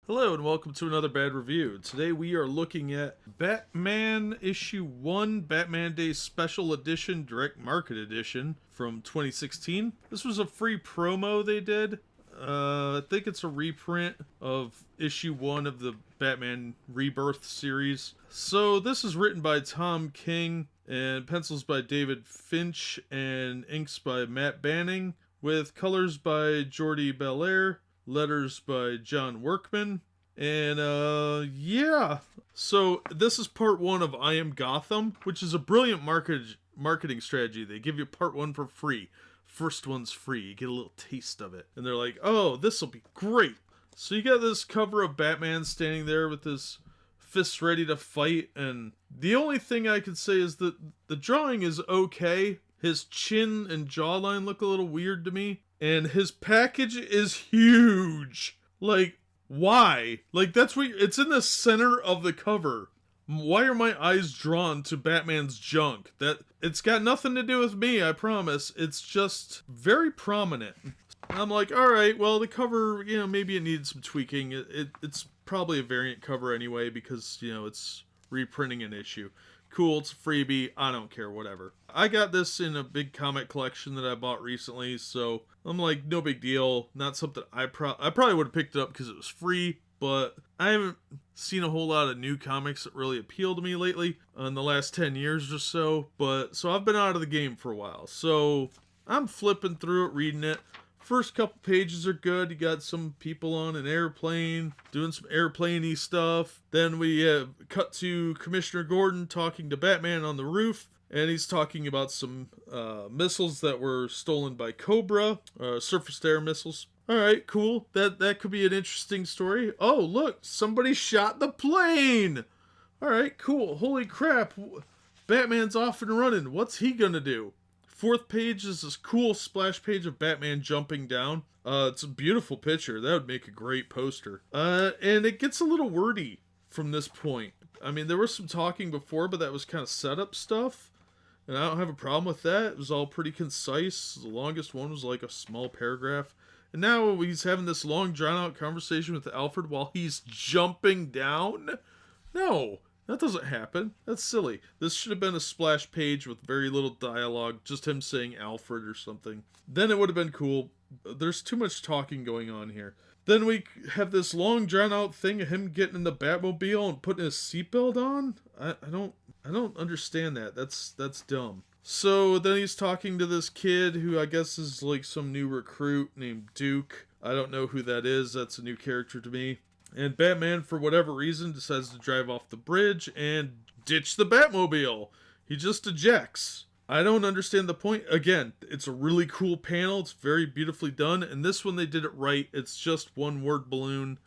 Hello and welcome to another bad review. Today we are looking at Batman issue 1 Batman Day Special Edition Direct Market Edition from 2016. This was a free promo they did. I think it's a reprint of issue 1 of the Batman Rebirth series. So this is written by Tom King and pencils by David Finch and inks by Matt Banning with colors by Jordi Belair, letters by John Workman, and yeah. So this is part 1 of I Am Gotham, which is a brilliant marketing strategy. They give you part 1 for free. First one's free. You get a little taste of it. And they're like, oh, this will be great. So you got this cover of Batman standing there with his fists ready to fight, and the only thing I could say is that the drawing is okay. His chin and jawline look a little weird to me. And his package is huge. Like, why? Like, that's what it's in the center of the cover. Why are my eyes drawn to Batman's junk? That it's got nothing to do with me, I promise. It's just very prominent. I'm like, all right, well, the cover, maybe it needs some tweaking. It's probably a variant cover anyway because, it's reprinting an issue. Cool, it's a freebie, I don't care, whatever. I got this in a big comic collection that I bought recently, so I'm like, no big deal. Not something I probably would have picked it up because it was free, but I haven't seen a whole lot of new comics that really appeal to me lately in the last 10 years or so, so I've been out of the game for a while. So I'm flipping through it, reading it. First couple pages are good. You got some people on an airplane doing some airplane-y stuff. Then we cut to Commissioner Gordon talking to Batman on the roof. And he's talking about some missiles that were stolen by Cobra, surface-to-air missiles. All right, cool. That could be an interesting story. Oh, look, somebody shot the plane. All right, cool. Holy crap. Batman's off and running. What's he gonna do? Fourth page is this cool splash page of Batman jumping down. It's a beautiful picture. That would make a great poster. And it gets a little wordy from this point. I mean, there was some talking before, but that was kind of setup stuff. And I don't have a problem with that. It was all pretty concise. The longest one was like a small paragraph. And now he's having this long, drawn-out conversation with Alfred while he's jumping down? No. That doesn't happen. That's silly. This should have been a splash page with very little dialogue, just him saying Alfred or something. Then it would have been cool. There's too much talking going on here. Then we have this long drawn out thing of him getting in the Batmobile and putting his seatbelt on. I don't understand that. That's dumb. So then he's talking to this kid who I guess is like some new recruit named Duke. I don't know who that is. That's a new character to me. And Batman, for whatever reason, decides to drive off the bridge and ditch the Batmobile. He just ejects. I don't understand the point. Again, it's a really cool panel. It's very beautifully done. And this one, they did it right. It's just one word balloon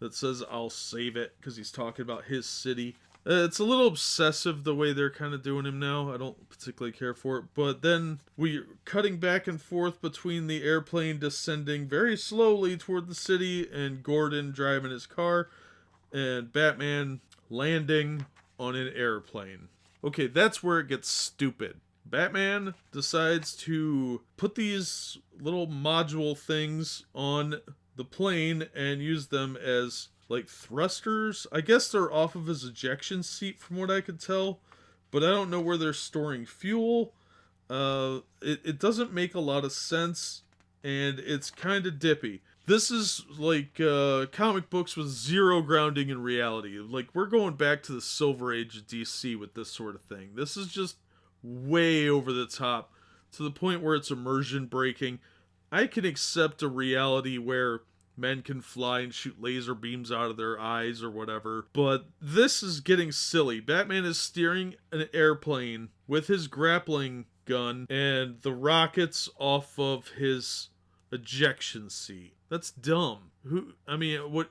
that says, I'll save it, because he's talking about his city. It's a little obsessive the way they're kind of doing him now. I don't particularly care for it. But then we're cutting back and forth between the airplane descending very slowly toward the city and Gordon driving his car and Batman landing on an airplane. Okay, that's where it gets stupid. Batman decides to put these little module things on the plane and use them as like thrusters. I guess they're off of his ejection seat from what I could tell, but I don't know where they're storing fuel. It doesn't make a lot of sense, and it's kind of dippy. This is like comic books with zero grounding in reality. Like, we're going back to the Silver Age of DC with this sort of thing. This is just way over the top to the point where it's immersion breaking. I can accept a reality where men can fly and shoot laser beams out of their eyes or whatever, but this is getting silly. Batman is steering an airplane with his grappling gun and the rockets off of his ejection seat. That's dumb.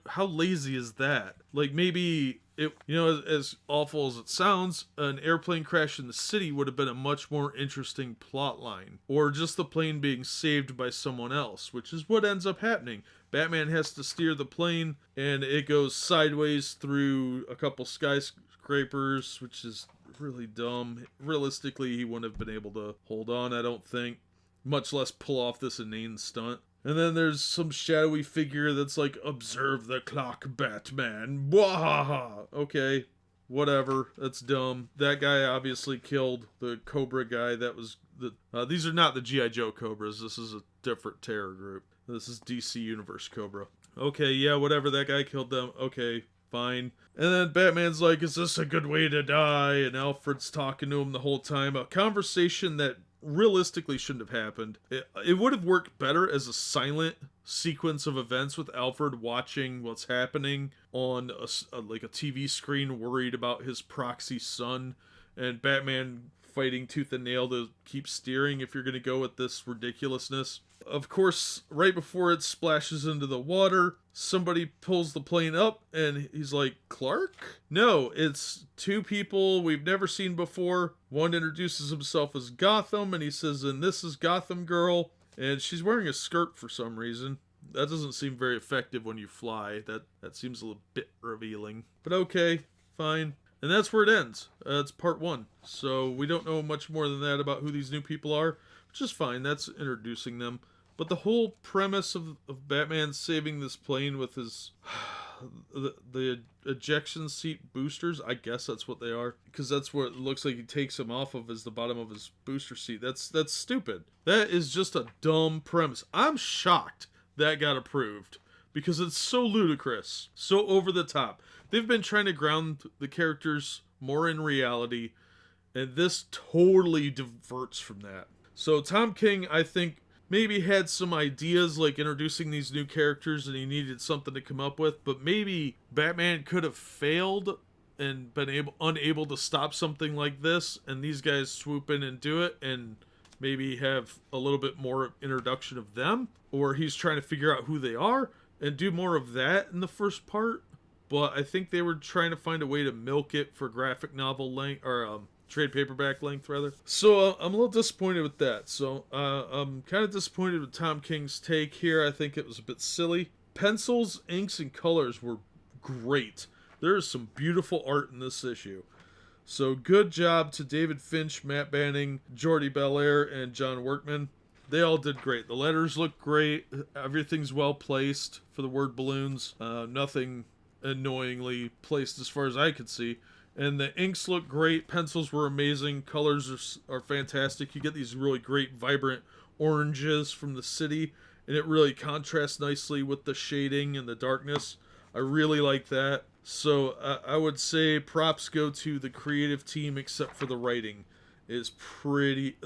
How lazy is that? Like, maybe as awful as it sounds, an airplane crash in the city would have been a much more interesting plot line. Or just the plane being saved by someone else, which is what ends up happening. Batman has to steer the plane, and it goes sideways through a couple skyscrapers, which is really dumb. Realistically, he wouldn't have been able to hold on, I don't think. Much less pull off this inane stunt. And then there's some shadowy figure that's like, observe the clock, Batman. Wahaha. Okay, whatever. That's dumb. That guy obviously killed the Cobra guy. That was the. These are not the G.I. Joe Cobras. This is a different terror group. This is DC Universe Cobra. Okay, yeah, whatever. That guy killed them. Okay, fine. And then Batman's like, is this a good way to die? And Alfred's talking to him the whole time. A conversation that realistically shouldn't have happened. It would have worked better as a silent sequence of events with Alfred watching what's happening on like a TV screen, worried about his proxy son, and Batman fighting tooth and nail to keep steering if you're going to go with this ridiculousness. Of course, right before it splashes into the water, somebody pulls the plane up and he's like, Clark? No, it's two people we've never seen before. One introduces himself as Gotham and he says, and this is Gotham Girl. And she's wearing a skirt for some reason. That doesn't seem very effective when you fly. That seems a little bit revealing. But okay, fine. And that's where it ends. It's part 1. So we don't know much more than that about who these new people are, which is fine. That's introducing them. But the whole premise of Batman saving this plane with his the ejection seat boosters, I guess that's what they are, because that's what it looks like he takes them off of, is the bottom of his booster seat. That's stupid. That is just a dumb premise. I'm shocked that got approved because it's so ludicrous, so over the top. They've been trying to ground the characters more in reality, and this totally diverts from that. So Tom King, I think, maybe had some ideas like introducing these new characters and he needed something to come up with, but maybe Batman could have failed and been unable to stop something like this, and these guys swoop in and do it, and maybe have a little bit more introduction of them, or he's trying to figure out who they are and do more of that in the first part. But I think they were trying to find a way to milk it for graphic novel length, or trade paperback length rather. So I'm a little disappointed with that. So I'm kind of disappointed with Tom King's take here. I think it was a bit silly. Pencils, inks, and colors were great. There is some beautiful art in this issue. So good job to David Finch, Matt Banning, Jordi Belair, and John Workman. They all did great. The letters look great. Everything's well placed for the word balloons. Nothing annoyingly placed as far as I could see. And the inks look great. Pencils were amazing. Colors are fantastic. You get these really great, vibrant oranges from the city, and it really contrasts nicely with the shading and the darkness. I really like that. So I would say props go to the creative team, except for the writing is pretty...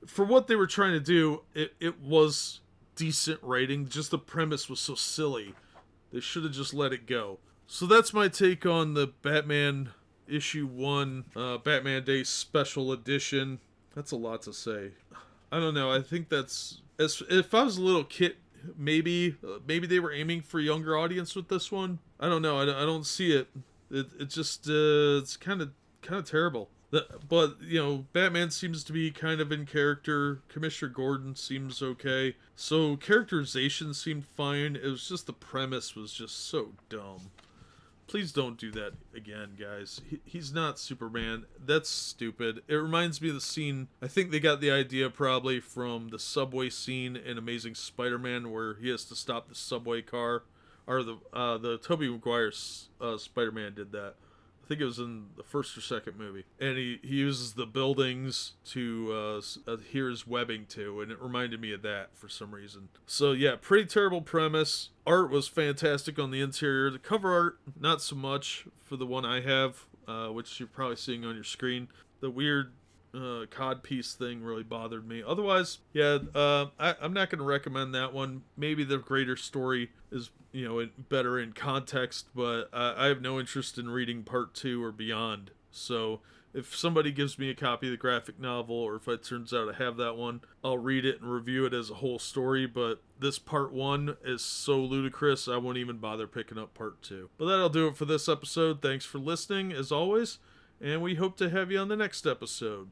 For what they were trying to do, it was decent writing. Just the premise was so silly. They should have just let it go. So that's my take on the Batman issue 1, Batman Day Special Edition. That's a lot to say. I don't know. I think that's... if I was a little kid, maybe they were aiming for a younger audience with this one. I don't know. I don't see it. It just... it's kind of terrible. But, you know, Batman seems to be kind of in character. Commissioner Gordon seems okay. So characterization seemed fine. It was just the premise was just so dumb. Please don't do that again, guys. He's not Superman. That's stupid. It reminds me of the scene, I think they got the idea probably from the subway scene in Amazing Spider-Man, where he has to stop the subway car. Or the Tobey Maguire's Spider-Man did that. I think it was in the first or second movie. And he uses the buildings to adhere his webbing to, and it reminded me of that for some reason. So yeah, pretty terrible premise. Art was fantastic on the interior. The cover art, not so much for the one I have, which you're probably seeing on your screen. The weird cod piece thing really bothered me. Otherwise, yeah, I'm not going to recommend that one. Maybe the greater story is, you know, better in context, but I have no interest in reading part 2 or beyond. So if somebody gives me a copy of the graphic novel, or if it turns out I have that one, I'll read it and review it as a whole story. But this part 1 is so ludicrous, I won't even bother picking up part 2. But that'll do it for this episode. Thanks for listening, as always, and we hope to have you on the next episode.